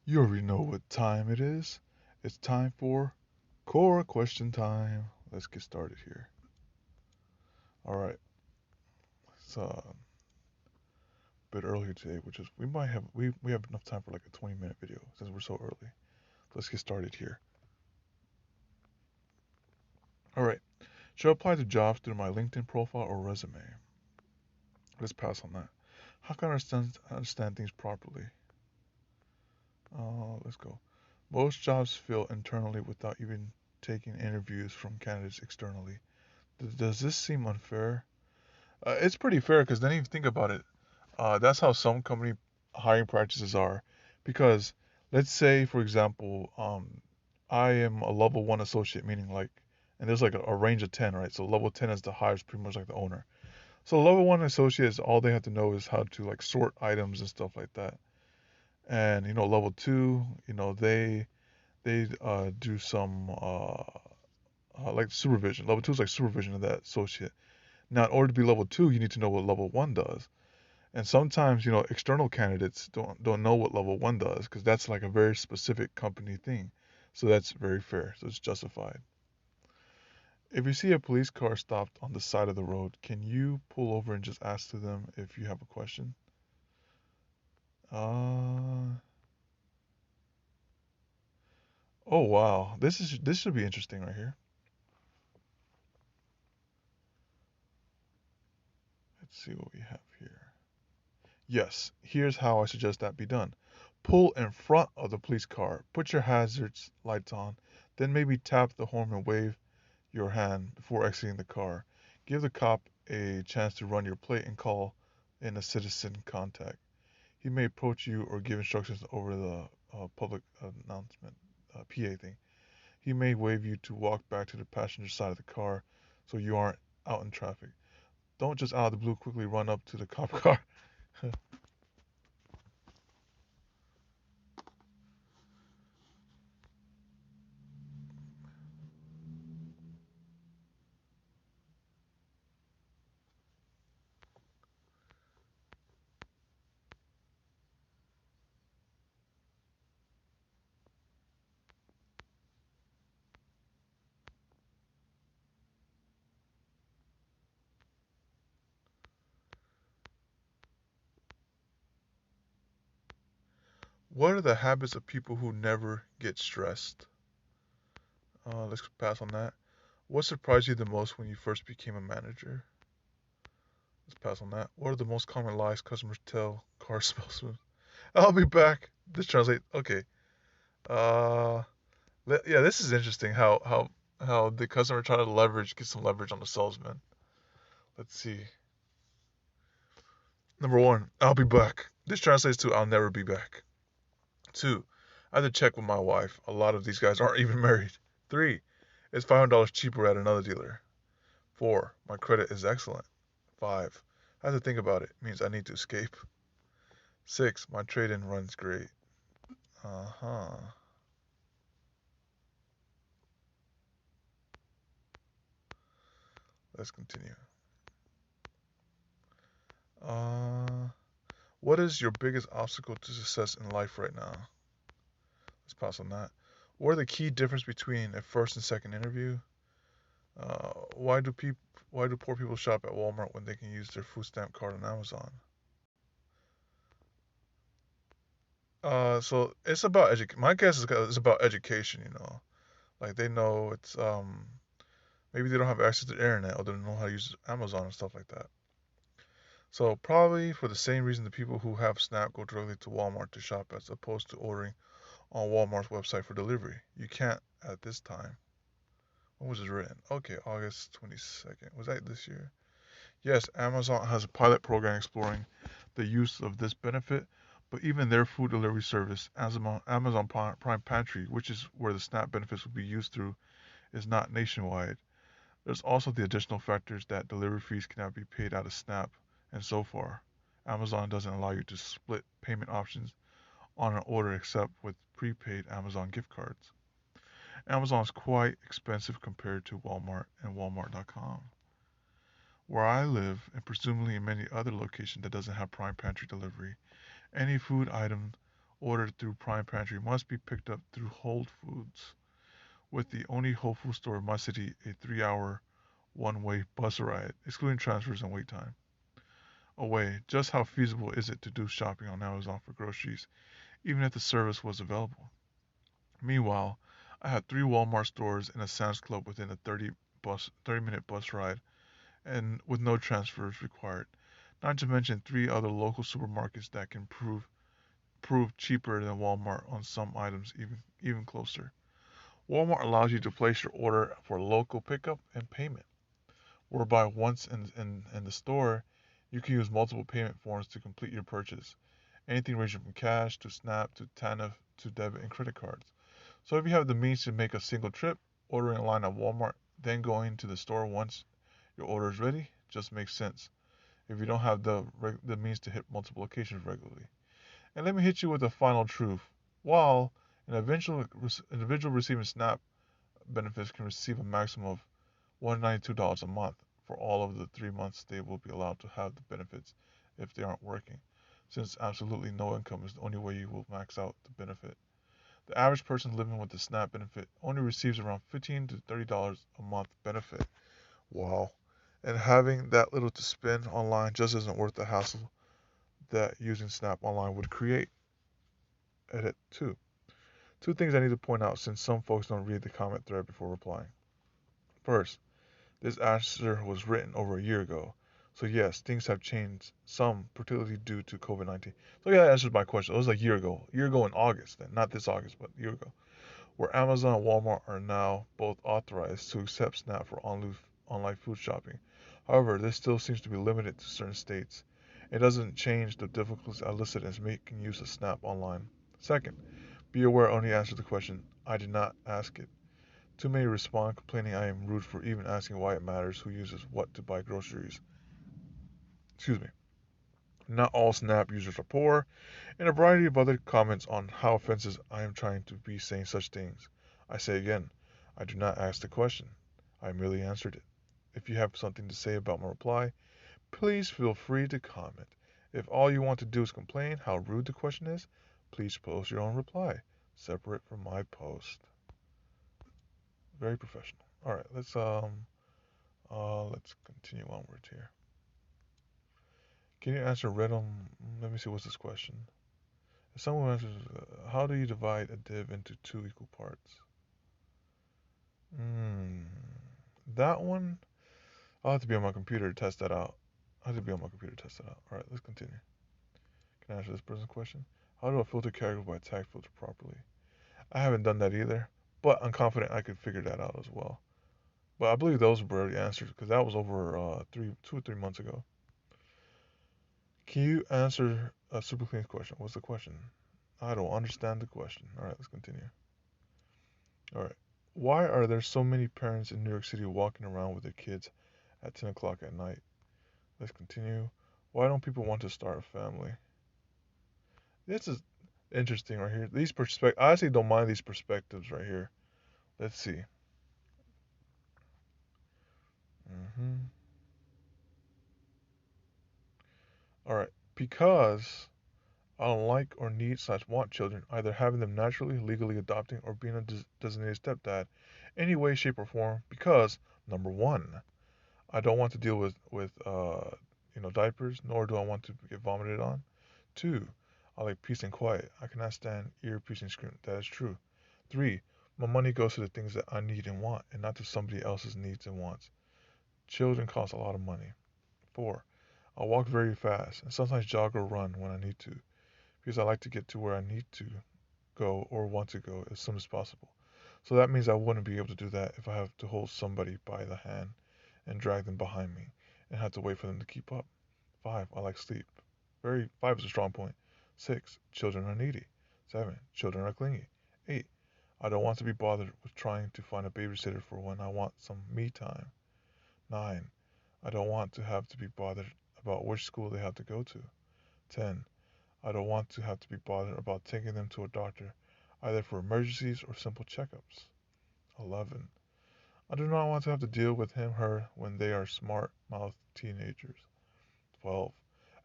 You already know what time it is. It's time for Quora Question time. Let's get started here. All right. It's a bit earlier today, which is we have enough time for like a 20-minute video since we're so early. Let's get started here. All right. Should I apply to jobs through my LinkedIn profile or resume? Let's pass on that. How can I understand things properly? Let's go. Most jobs fill internally without even taking interviews from candidates externally. Does this seem unfair? It's pretty fair because then if you think about it, that's how some company hiring practices are. Because let's say, for example, I am a level one associate, meaning like, and there's like a range of 10, right? So level 10 is the highest, pretty much like the owner. So level one associates, all they have to know is how to like sort items and stuff like that. And level two, they do some like supervision. Level two is like supervision of that associate. Now, in order to be level two, you need to know what level one does. And sometimes, external candidates don't know what level one does because that's like a very specific company thing. So that's very fair. So it's justified. If you see a police car stopped on the side of the road, can you pull over and just ask to them if you have a question? Uh, oh wow, this should be interesting right here. Let's see what we have here. Yes, here's how I suggest that be done. Pull in front of the police car, put your hazards lights on, then maybe tap the horn and wave your hand before exiting the car. Give the cop a chance to run your plate and call in a citizen contact. He may approach you or give instructions over the public announcement PA thing. He may wave you to walk back to the passenger side of the car so you aren't out in traffic. Don't just out of the blue quickly run up to the cop car. What are the habits of people who never get stressed? Let's pass on that. What surprised you the most when you first became a manager? Let's pass on that. What are the most common lies customers tell car salesmen? I'll be back. This translate. Okay. Uh, yeah, this is interesting. How the customer try to get some leverage on the salesman. Let's see. Number one, I'll be back. This translates to I'll never be back. Two, I had to check with my wife. A lot of these guys aren't even married. Three, it's $500 cheaper at another dealer. Four, my credit is excellent. Five, I have to think about it. Means I need to escape. Six, my trade-in runs great. Uh-huh. Let's continue. Uh, what is your biggest obstacle to success in life right now? Let's pass on that. What are the key difference between a first and second interview? Why do poor people shop at Walmart when they can use their food stamp card on Amazon? So it's about My guess is it's about education. Like they know it's maybe they don't have access to the internet or they don't know how to use Amazon and stuff like that. So probably for the same reason the people who have Snap go directly to Walmart to shop as opposed to ordering on Walmart's website for delivery. You can't at this time. When was it written? Okay, August 22nd. Was that this year? Yes, Amazon has a pilot program exploring the use of this benefit, but even their food delivery service, Amazon Prime Pantry, which is where the SNAP benefits will be used through, is not nationwide. There's also the additional factors that delivery fees cannot be paid out of SNAP, and so far, Amazon doesn't allow you to split payment options on an order except with prepaid Amazon gift cards. Amazon is quite expensive compared to Walmart and Walmart.com. Where I live, and presumably in many other locations that doesn't have Prime Pantry delivery, any food item ordered through Prime Pantry must be picked up through Whole Foods, with the only Whole Foods store in my city a 3-hour one-way bus ride, excluding transfers and wait time, away. Just how feasible is it to do shopping on Amazon for groceries, even if the service was available? Meanwhile, I had 3 Walmart stores and a Sam's Club within a 30-minute bus ride, and with no transfers required. Not to mention 3 other local supermarkets that can prove cheaper than Walmart on some items, even closer. Walmart allows you to place your order for local pickup and payment, whereby once in the store, you can use multiple payment forms to complete your purchase. Anything ranging from cash to Snap to TANF to debit and credit cards. So if you have the means to make a single trip, ordering online at Walmart, then going to the store once your order is ready, just makes sense if you don't have the means to hit multiple locations regularly. And let me hit you with the final truth. While an individual receiving SNAP benefits can receive a maximum of $192 a month for all of the 3 months they will be allowed to have the benefits if they aren't working, since absolutely no income is the only way you will max out the benefit. The average person living with the SNAP benefit only receives around $15 to $30 a month benefit. Wow. And having that little to spend online just isn't worth the hassle that using Snap Online would create. Edit 2. Two things I need to point out since some folks don't read the comment thread before replying. First, this answer was written over a year ago. So yes, things have changed some, particularly due to COVID-19. So yeah, that answers my question. It was a year ago. A year ago in August then. Not this August, but a year ago. Where Amazon and Walmart are now both authorized to accept SNAP for online food shopping. However, this still seems to be limited to certain states. It doesn't change the difficulties I listed as making use of SNAP online. Second, be aware I only answered the question. I did not ask it. Too many respond complaining I am rude for even asking why it matters who uses what to buy groceries. Excuse me. Not all SNAP users are poor, and a variety of other comments on how offensive I am trying to be saying such things. I say again, I do not ask the question. I merely answered it. If you have something to say about my reply, please feel free to comment. If all you want to do is complain how rude the question is, please post your own reply, separate from my post. Very professional. All right, let's continue onward here. Can you answer random? Let me see. What's this question? If someone answers, how do you divide a div into two equal parts? Hmm. That one, I'll have to be on my computer to test that out. I have to be on my computer to test that out. All right, let's continue. Can I answer this person's question? How do I filter characters by tag filter properly? I haven't done that either, but I'm confident I could figure that out as well. But I believe those were already answered because that was over 2 or 3 months ago. Can you answer a super clean question? What's the question? I don't understand the question. All right, let's continue. All right. Why are there so many parents in New York City walking around with their kids at 10 o'clock at night? Let's continue. Why don't people want to start a family? This is interesting right here. I actually don't mind these perspectives right here. Let's see. hmm All right. Because I don't like or need/want children, either having them naturally, legally adopting, or being a designated stepdad, any way, shape, or form. Because number one, I don't want to deal with diapers, nor do I want to get vomited on. Two, I like peace and quiet. I cannot stand ear-piercing scream. That is true. Three, my money goes to the things that I need and want, and not to somebody else's needs and wants. Children cost a lot of money. Four, I walk very fast and sometimes jog or run when I need to, because I like to get to where I need to go or want to go as soon as possible. So that means I wouldn't be able to do that if I have to hold somebody by the hand and drag them behind me and have to wait for them to keep up. Five, I like sleep. Five is a strong point. Six, children are needy. Seven, children are clingy. Eight, I don't want to be bothered with trying to find a babysitter for when I want some me time. Nine, I don't want to have to be bothered about which school they have to go to. 10. I don't want to have to be bothered about taking them to a doctor, either for emergencies or simple checkups. 11. I do not want to have to deal with him/her when they are smart-mouthed teenagers. 12.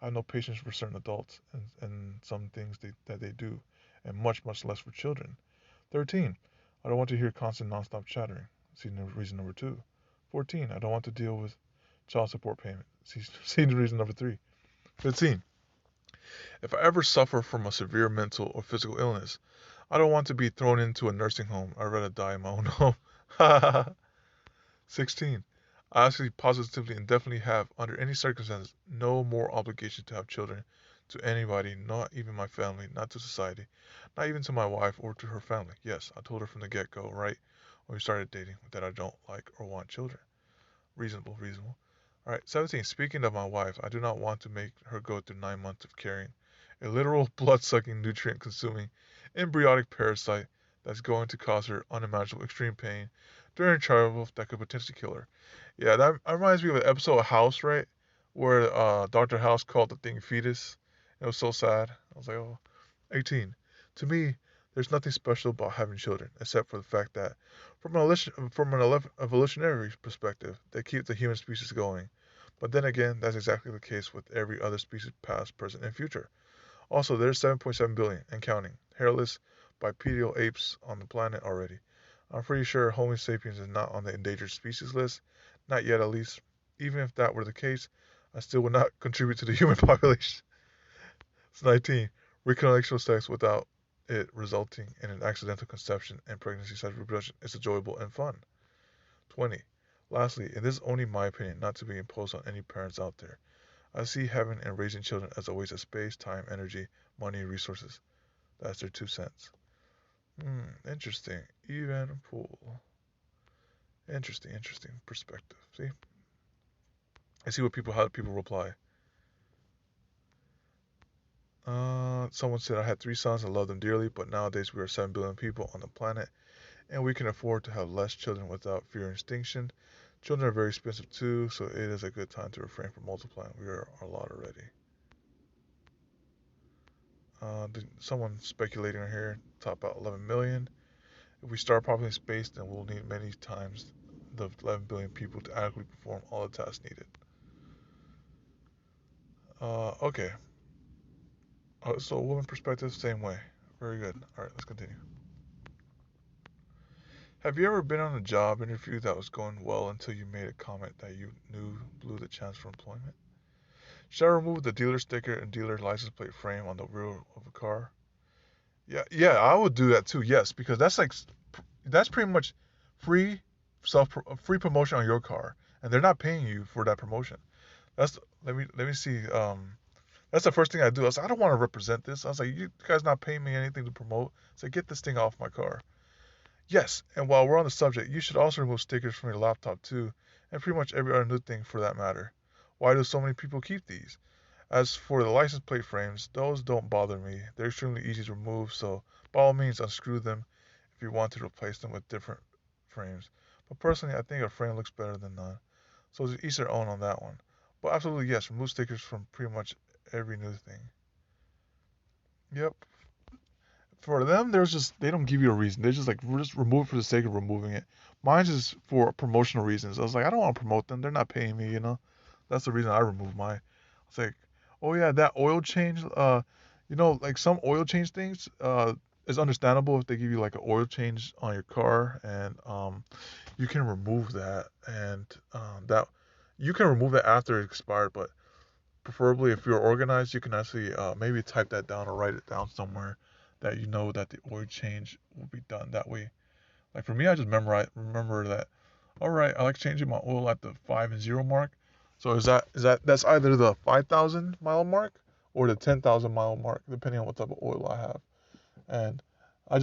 I have no patience for certain adults and some things that they do, and much, much less for children. 13. I don't want to hear constant nonstop chattering. See reason number 2. 14. I don't want to deal with child support payment. See reason number 3. 15. If I ever suffer from a severe mental or physical illness, I don't want to be thrown into a nursing home. I'd rather die in my own home. 16. I actually positively and definitely have, under any circumstances, no more obligation to have children to anybody, not even my family, not to society, not even to my wife or to her family. Yes, I told her from the get-go, right, when we started dating, that I don't like or want children. Reasonable, reasonable. All right, 17. Speaking of my wife, I do not want to make her go through 9 months of carrying a literal blood-sucking, nutrient-consuming, embryonic parasite that's going to cause her unimaginable extreme pain during childbirth that could potentially kill her. Yeah, that reminds me of an episode of House, right? Where Dr. House called the thing fetus. It was so sad. I was like, oh. 18. To me, there's nothing special about having children, except for the fact that, from an evolutionary perspective, they keep the human species going. But then again, that's exactly the case with every other species, past, present, and future. Also, there's 7.7 billion and counting hairless bipedal apes on the planet already. I'm pretty sure Homo sapiens is not on the endangered species list, not yet at least. Even if that were the case, I still would not contribute to the human population. It's 19. Recreational sex without it resulting in an accidental conception and pregnancy slash reproduction is enjoyable and fun. 20. Lastly, and this is only my opinion, not to be imposed on any parents out there, I see having and raising children as a waste of space, time, energy, money, and resources. That's their 2 cents. Interesting. Even pool. Interesting perspective. See? I see how people reply. Someone said I had 3 sons and loved them dearly, but nowadays we are 7 billion people on the planet, and we can afford to have less children without fear extinction. Children are very expensive too, so it is a good time to refrain from multiplying. We are a lot already. Someone speculating here, top out 11 million. If we start populating space, then we'll need many times the 11 billion people to adequately perform all the tasks needed. Okay. So woman perspective, same way. Very good. All right, let's continue. Have you ever been on a job interview that was going well until you made a comment that you knew blew the chance for employment? Should I remove the dealer sticker and dealer license plate frame on the rear of a car? Yeah, I would do that too. Yes, because that's pretty much free free promotion on your car, and they're not paying you for that promotion. That's let me see. That's the first thing I do. I was like, I don't want to represent this. I was like, you guys not paying me anything to promote. So get this thing off my car. Yes, and while we're on the subject, you should also remove stickers from your laptop too, and pretty much every other new thing for that matter. Why do so many people keep these? As for the license plate frames, those don't bother me. They're extremely easy to remove, so by all means unscrew them if you want to replace them with different frames. But personally, I think a frame looks better than none. So it's each their own on that one. But absolutely yes, remove stickers from pretty much every new thing. Yep. For them, there's just they don't give you a reason. They just like just remove it for the sake of removing it. Mine's is for promotional reasons. I was like, I don't want to promote them. They're not paying me, you know. That's the reason I removed mine. It's like, oh yeah, that oil change. Like some oil change things. It's understandable if they give you like an oil change on your car, and you can remove that, and that you can remove it after it expired. But preferably, if you're organized, you can actually maybe type that down or write it down somewhere that you know that the oil change will be done that way. Like for me, I just remember that. All right, I like changing my oil at the 5 and 0 mark. So that's either the 5,000 mile mark or the 10,000 mile mark, depending on what type of oil I have. And I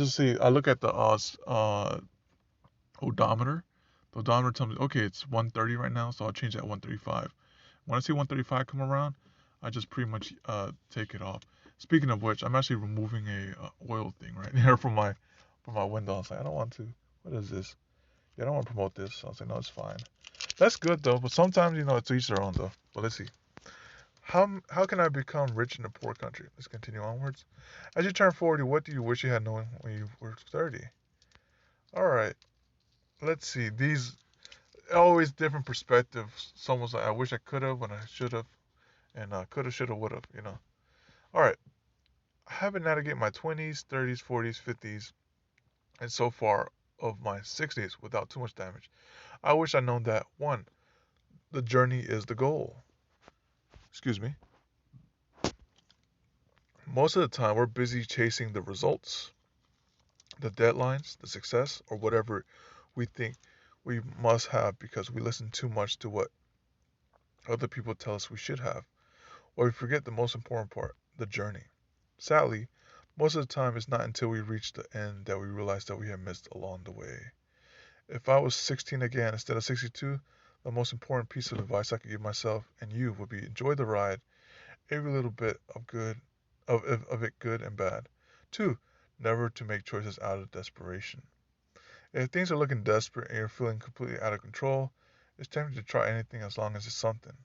look at the odometer. The odometer tells me, okay, it's 130 right now, so I'll change that to 135. When I see 135 come around, I just pretty much take it off. Speaking of which, I'm actually removing a oil thing right here from my window. I was like, I don't want to. What is this? Yeah, I don't want to promote this. So I was like, no, it's fine. That's good though, but sometimes it's each their own though. But let's see. How can I become rich in a poor country? Let's continue onwards. As you turn 40, what do you wish you had known when you were 30? All right. Let's see. These always different perspectives. Someone's like, I wish I could have when I should have, and coulda, shoulda, woulda. All right. I haven't navigated my 20s, 30s, 40s, 50s, and so far of my 60s without too much damage. I wish I'd known that 1. The journey is the goal. Excuse me. Most of the time, we're busy chasing the results, the deadlines, the success, or whatever we think we must have because we listen too much to what other people tell us we should have, or we forget the most important part, the journey. Sadly, most of the time it's not until we reach the end that we realize that we have missed along the way. If I was 16 again instead of 62, the most important piece of advice I could give myself and you would be enjoy the ride, every little bit of it good and bad. 2. Never to make choices out of desperation. If things are looking desperate and you're feeling completely out of control, it's tempting to try anything as long as it's something.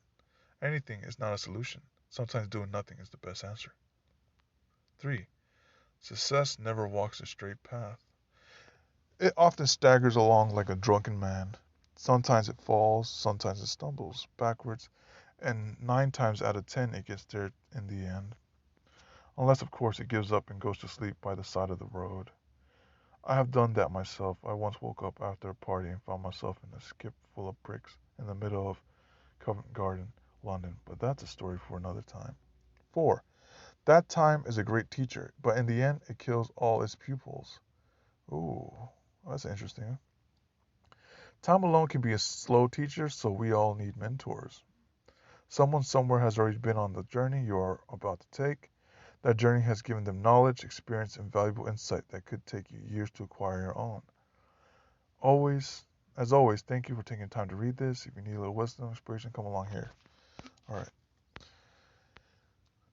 Anything is not a solution. Sometimes doing nothing is the best answer. 3. Success never walks a straight path. It often staggers along like a drunken man. Sometimes it falls, sometimes it stumbles backwards, and 9 times out of 10 it gets there in the end. Unless, of course, it gives up and goes to sleep by the side of the road. I have done that myself. I once woke up after a party and found myself in a skip full of bricks in the middle of Covent Garden, London, but that's a story for another time. 4. That time is a great teacher, but in the end it kills all its pupils. Ooh, that's interesting. Time alone can be a slow teacher, so we all need mentors. Someone somewhere has already been on the journey you are about to take. That journey has given them knowledge, experience, and valuable insight that could take you years to acquire your own. As always, thank you for taking time to read this. If you need a little wisdom, inspiration, come along here. All right.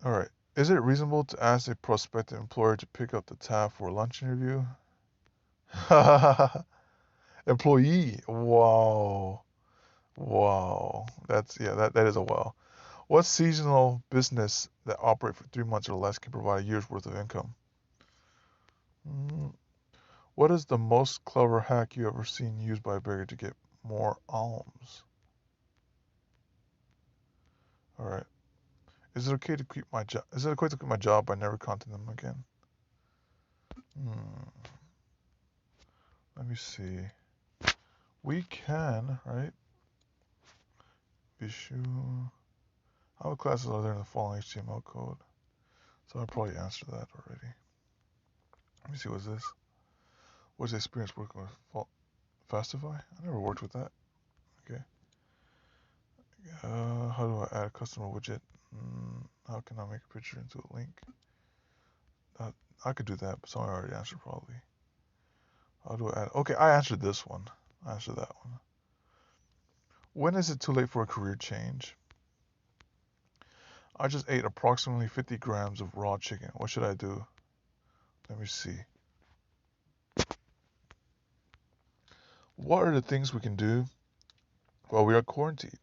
All right. Is it reasonable to ask a prospective employer to pick up the tab for a lunch interview? Employee. Wow. Wow. That is a wow. What seasonal business that operate for 3 months or less can provide a year's worth of income? Mm, What is the most clever hack you ever seen used by a beggar to get more alms? All right. Is it okay to keep my job? Is it okay to quit my job by never contacting them again? Hmm. Let me see. We can, right? Issue. How many classes are there in the following HTML code? So I probably answered that already. Let me see. What's this? What's the experience working with Fastify? I never worked with that. Okay. How do I add a customer widget? How can I make a picture into a link? Uh, I could do that, but someone already answered probably. How do I add? Okay, I answered this one. I answered that one. When is it too late for a career change? I just ate approximately 50 grams of raw chicken. What should I do? Let me see. What are the things we can do while we are quarantined?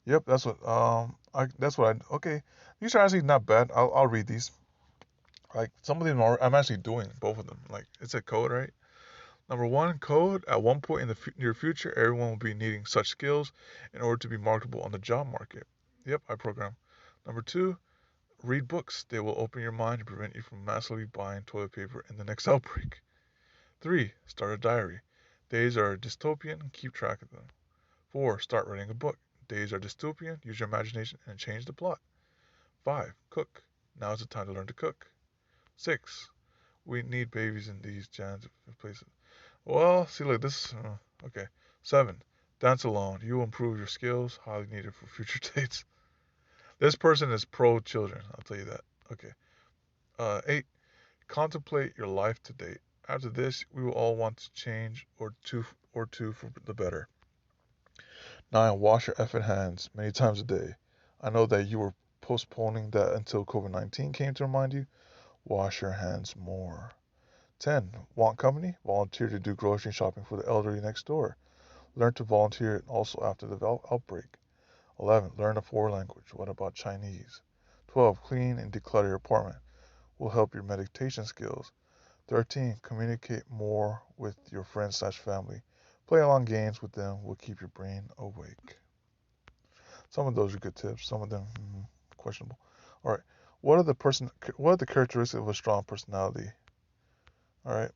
Yep, that's what I okay. These are actually not bad. I'll read these. Like some of them are I'm actually doing both of them. Like it's a code, right? Number 1, code. At one point in the near future, everyone will be needing such skills in order to be marketable on the job market. Yep, I program. Number 2, read books. They will open your mind and prevent you from massively buying toilet paper in the next outbreak. 3, start a diary. Days are dystopian, keep track of them. 4, start writing a book. Days are dystopian, use your imagination and change the plot. 5, cook. Now is the time to learn to cook. 6, we need babies in these jams places. Well, see, look, this. Okay. 7. Dance alone. You will improve your skills, highly needed for future dates. This person is pro children. I'll tell you that. Okay. 8. Contemplate your life to date. After this, we will all want to change or two for the better. 9. Wash your effing hands many times a day. I know that you were postponing that until COVID-19 came to remind you. Wash your hands more. 10. Want company? Volunteer to do grocery shopping for the elderly next door. Learn to volunteer also after the outbreak. 11. Learn a foreign language. What about Chinese? 12. Clean and declutter your apartment. Will help your meditation skills. 13. Communicate more with your friends/family. Play along games with them will keep your brain awake. Some of those are good tips. Some of them questionable. All right. What are the characteristics of a strong personality? All right,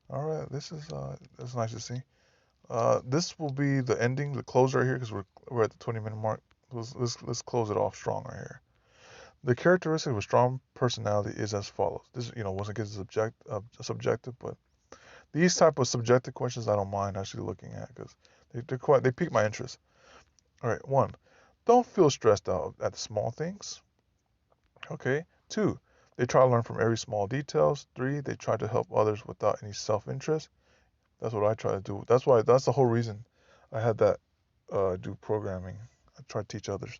all right. That's nice to see. This will be the ending, the close right here, because we're at the 20-minute mark. Let's close it off strong right here. The characteristic of a strong personality is as follows. This, once again, is subjective, but these type of subjective questions I don't mind actually looking at because they pique my interest. All right, one, don't feel stressed out at the small things. Okay. Two, they try to learn from every small details. Three, they try to help others without any self-interest. That's what I try to do. That's the whole reason I had that do programming. I try to teach others.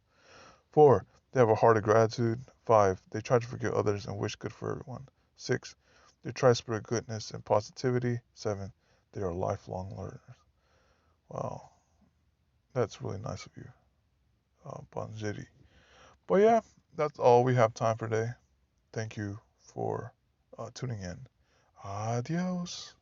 Four, they have a heart of gratitude. Five, they try to forgive others and wish good for everyone. Six, they try to spread goodness and positivity. Seven, they are lifelong learners. Wow, that's really nice of you, Banjiri. But yeah, that's all we have time for today. Thank you for tuning in. Adios.